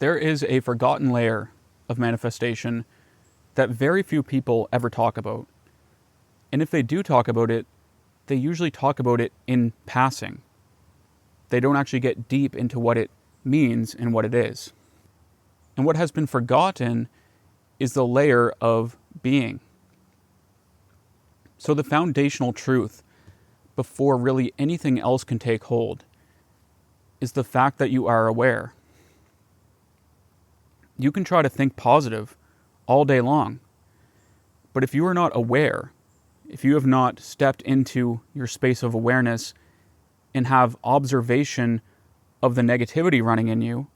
there is a forgotten layer of manifestation that very few people ever talk about. And if they do talk about it, they usually talk about it in passing. They don't actually get deep into what it means and what it is. And what has been forgotten is the layer of being. So the foundational truth, before really anything else can take hold, is the fact that you are aware. You can try to think positive all day long, but if you are not aware, if you have not stepped into your space of awareness and have observation of the negativity running in you,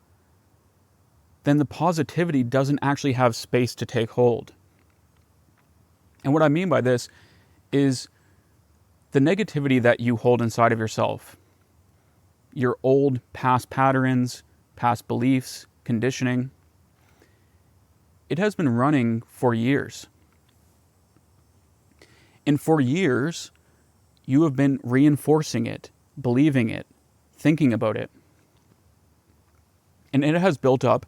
then the positivity doesn't actually have space to take hold. And what I mean by this is the negativity that you hold inside of yourself, your old past patterns, past beliefs, conditioning, it has been running for years. And for years, you have been reinforcing it, believing it, thinking about it. And it has built up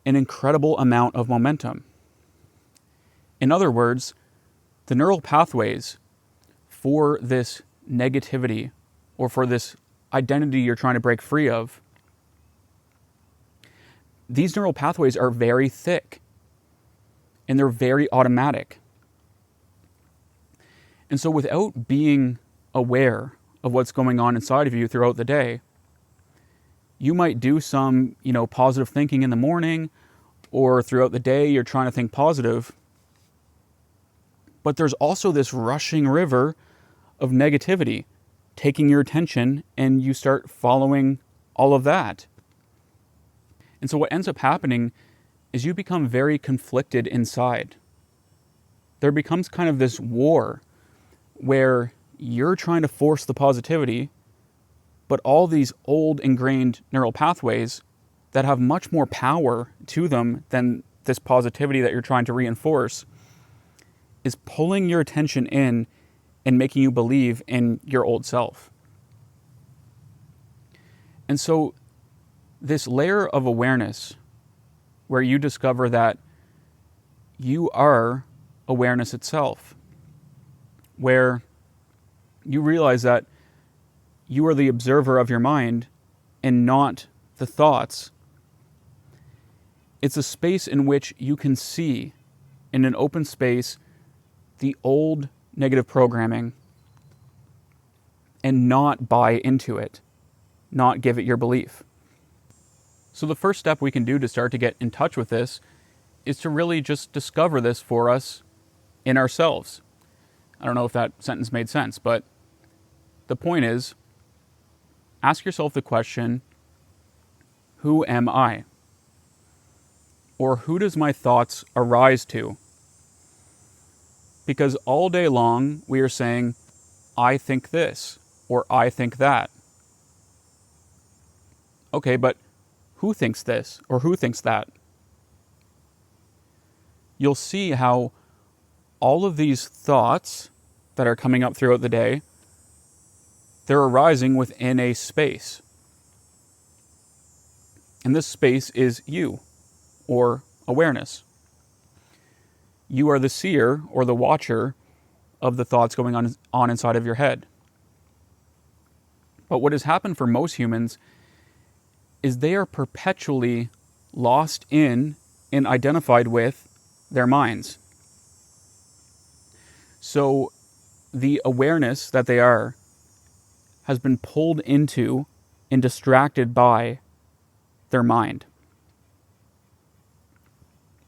an incredible amount of momentum. In other words, the neural pathways for this negativity or for this identity you're trying to break free of, these neural pathways are very thick and they're very automatic. And so without being aware of what's going on inside of you throughout the day, you might do some, positive thinking in the morning, or throughout the day you're trying to think positive. But there's also this rushing river of negativity taking your attention, and you start following all of that. And so what ends up happening is you become very conflicted inside. There becomes kind of this war where you're trying to force the positivity, but all these old ingrained neural pathways that have much more power to them than this positivity that you're trying to reinforce is pulling your attention in and making you believe in your old self. And so this layer of awareness where you discover that you are awareness itself, where you realize that you are the observer of your mind and not the thoughts. It's a space in which you can see, in an open space, the old negative programming and not buy into it, not give it your belief. So the first step we can do to start to get in touch with this is to really just discover this for us in ourselves. I don't know if that sentence made sense, but the point is, ask yourself the question, who am I? Or who does my thoughts arise to? Because all day long we are saying, I think this, or I think that. Okay, but who thinks this, or who thinks that? You'll see how all of these thoughts that are coming up throughout the day, they're arising within a space. And this space is you, or awareness. You are the seer or the watcher of the thoughts going on inside of your head. But what has happened for most humans is they are perpetually lost in and identified with their minds. So the awareness that they are has been pulled into and distracted by their mind.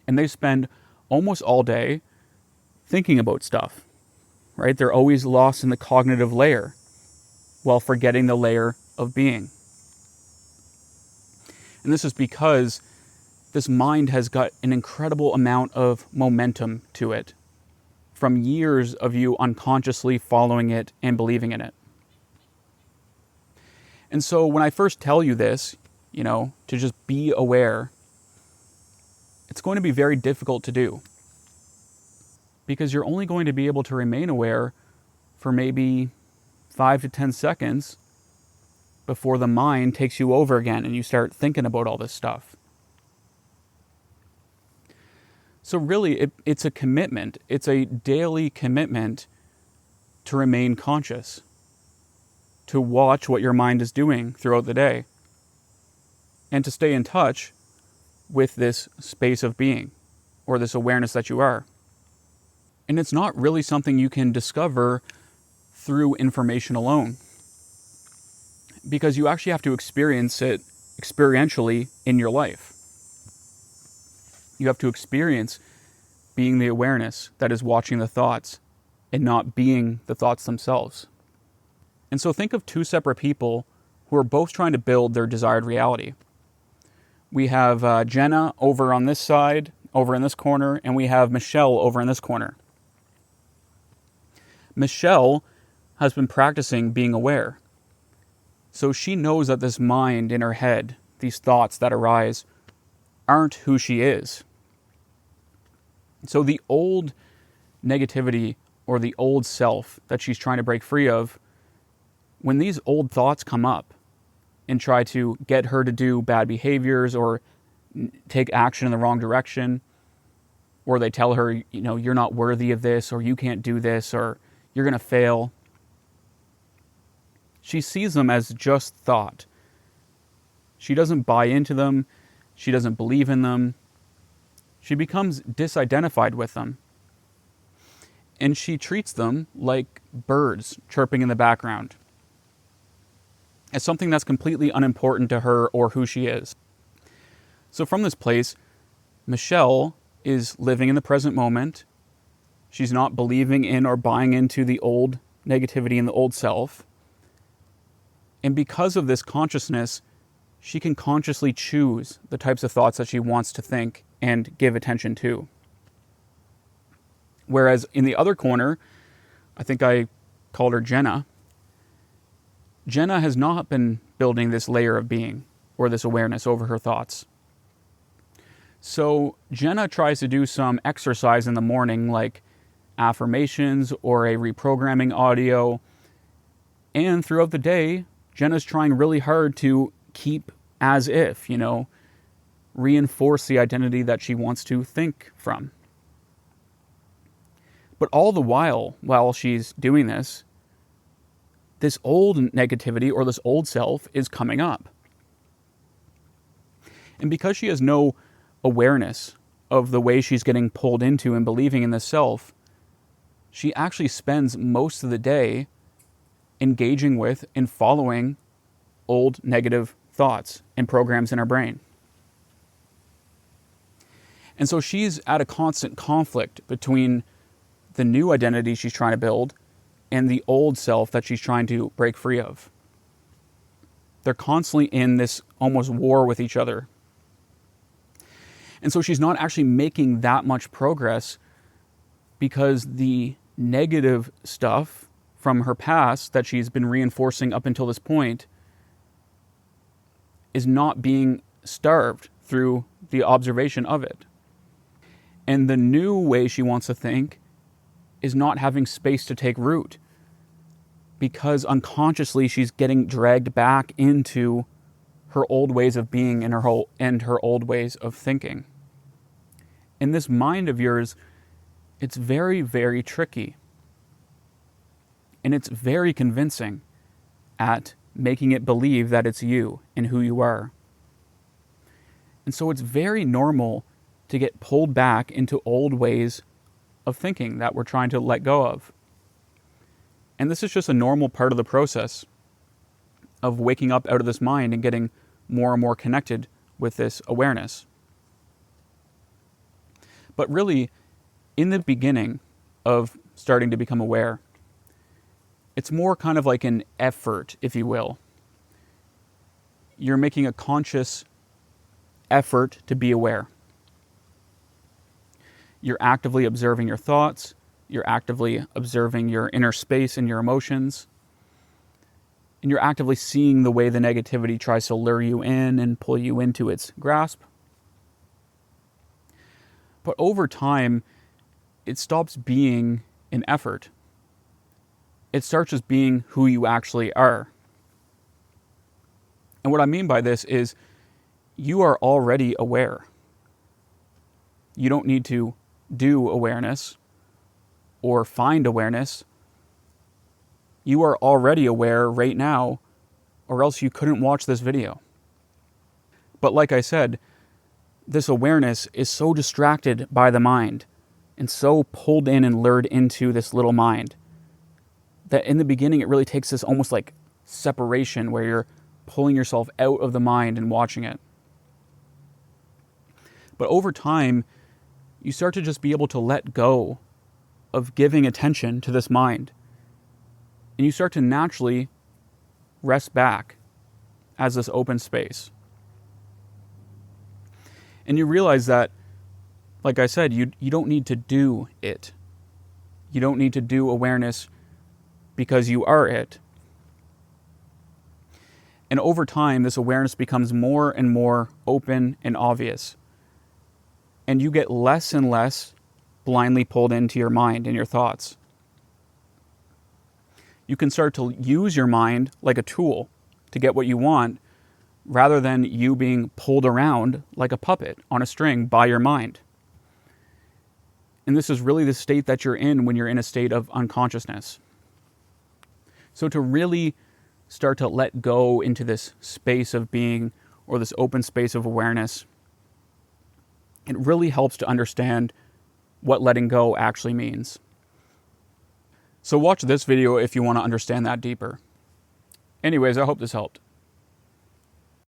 And they spend almost all day thinking about stuff, right? They're always lost in the cognitive layer while forgetting the layer of being. And this is because this mind has got an incredible amount of momentum to it from years of you unconsciously following it and believing in it. And so when I first tell you this, to just be aware, it's going to be very difficult to do because you're only going to be able to remain aware for maybe 5 to 10 seconds before the mind takes you over again and you start thinking about all this stuff. So really, it's a commitment. It's a daily commitment to remain conscious, to watch what your mind is doing throughout the day, and to stay in touch with this space of being, or this awareness that you are. And it's not really something you can discover through information alone, because you actually have to experience it experientially in your life. You have to experience being the awareness that is watching the thoughts and not being the thoughts themselves. And so think of two separate people who are both trying to build their desired reality. We have Jenna over on this side, over in this corner, and we have Michelle over in this corner. Michelle has been practicing being aware. So she knows that this mind in her head, these thoughts that arise, aren't who she is. So the old negativity or the old self that she's trying to break free of, when these old thoughts come up and try to get her to do bad behaviors or take action in the wrong direction, or they tell her, you're not worthy of this, or you can't do this, or you're going to fail, she sees them as just thought. She doesn't buy into them. She doesn't believe in them. She becomes disidentified with them. And she treats them like birds chirping in the background, as something that's completely unimportant to her or who she is. So from this place, Michelle is living in the present moment. She's not believing in or buying into the old negativity and the old self. And because of this consciousness, she can consciously choose the types of thoughts that she wants to think and give attention to. Whereas in the other corner, I think I called her Jenna. Jenna has not been building this layer of being or this awareness over her thoughts. So Jenna tries to do some exercise in the morning, like affirmations or a reprogramming audio. And throughout the day, Jenna's trying really hard to keep as if, reinforce the identity that she wants to think from. But all the while she's doing this old negativity or this old self is coming up. And because she has no awareness of the way she's getting pulled into and believing in this self, she actually spends most of the day engaging with and following old negative thoughts and programs in her brain. And so she's at a constant conflict between the new identity she's trying to build and the old self that she's trying to break free of. They're constantly in this almost war with each other. And so she's not actually making that much progress because the negative stuff from her past that she's been reinforcing up until this point is not being starved through the observation of it. And the new way she wants to think is not having space to take root, because unconsciously she's getting dragged back into her old ways of being and her old ways of thinking. And this mind of yours, it's very, very tricky. And it's very convincing at making it believe that it's you and who you are. And so it's very normal to get pulled back into old ways of thinking that we're trying to let go of. And this is just a normal part of the process of waking up out of this mind and getting more and more connected with this awareness. But really, in the beginning of starting to become aware, it's more kind of like an effort, if you will. You're making a conscious effort to be aware. You're actively observing your thoughts. You're actively observing your inner space and your emotions. And you're actively seeing the way the negativity tries to lure you in and pull you into its grasp. But over time, it stops being an effort. It starts as being who you actually are. And what I mean by this is you are already aware. You don't need to do awareness or find awareness, you are already aware right now, or else you couldn't watch this video. But like I said, this awareness is so distracted by the mind and so pulled in and lured into this little mind that in the beginning it really takes this almost like separation where you're pulling yourself out of the mind and watching it. But over time, you start to just be able to let go of giving attention to this mind. And you start to naturally rest back as this open space. And you realize that, like I said, you don't need to do it. You don't need to do awareness because you are it. And over time, this awareness becomes more and more open and obvious. And you get less and less blindly pulled into your mind and your thoughts. You can start to use your mind like a tool to get what you want, rather than you being pulled around like a puppet on a string by your mind. And this is really the state that you're in when you're in a state of unconsciousness. So to really start to let go into this space of being, or this open space of awareness, it really helps to understand what letting go actually means. So watch this video if you want to understand that deeper. Anyways, I hope this helped.